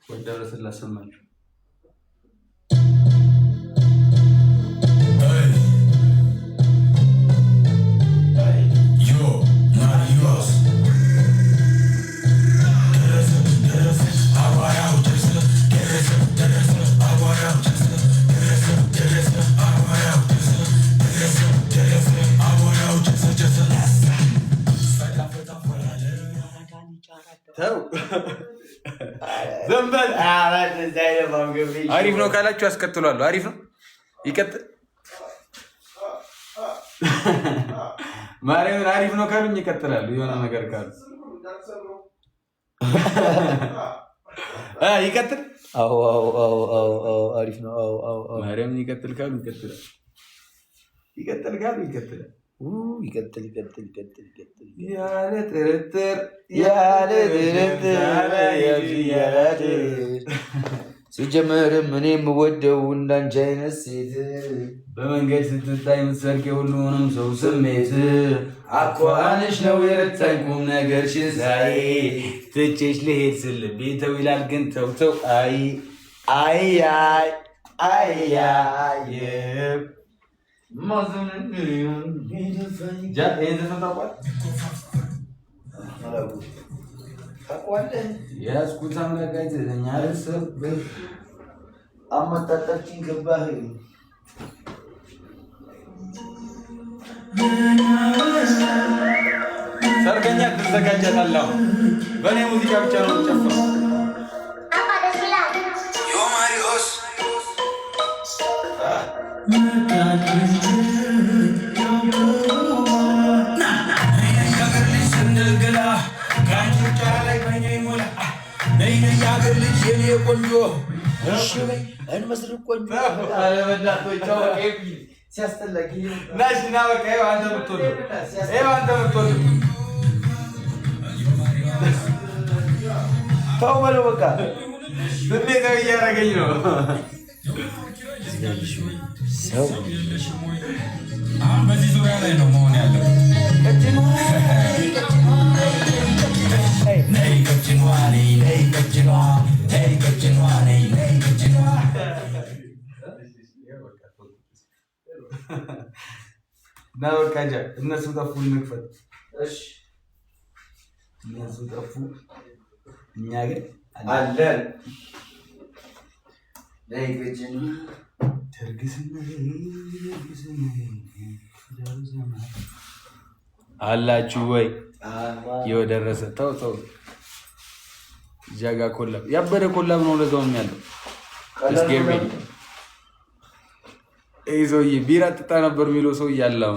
ወደረስ ላሰማችሁ አሪፍ ነው ካላችሁ አስከትሏለሁ። አሪፍ ነው ይቀጥል። ማርያምን አሪፍ ነው ካሉኝ ይቀጥላሉ። የሆነ ነገር ካሉ ይቀጥል። አዎ አሪፍ ነው። ማርያምን ይቀጥል ካሉ ይቀጥላል። ይቀጥል ካሉ ይቀጥላል። ይቀጥል ያለ ጥርጥር ሲጀመርም እኔም ወደው እንዳንቺ አይነት ሴት በመንገድ ስትታይ የምትሰርቅ የሁሉንም ሰው ስሜት አኳኋንሽ ነው የረታኝ ቁም ነገርሽን ሳይ ትቼሽ ልሄድ ስል ልቤ ተው ይላል ግን ተው አይ የያዝኩት አምላክ አይተኸኝ አልሰብር አመጣጣችን ገባህ ሰርገኛ ትዘጋጃታለህ። በእኔ ሙዚቃ ብቻ ነው የምጨፍረው። ተው በለው በቃ ስሜታዊ እያደረገኝ ነው። ሰው በዚህ ዙሪያ ላይ ነው መሆን ያለው። እና በቃ እነሱ ጠፉ፣ እንክፈት። እነሱ ጠፉ፣ እኛ ግን አለን። አላችሁ ወይ? የወደረሰ ተው ጃጋ ኮላብ ያበደ ኮላብ ነው። ለዛውም ያለው እስኪ ይሄ ሰውዬ ቢራ ጥጣ ነበር የሚለው ሰው ያለው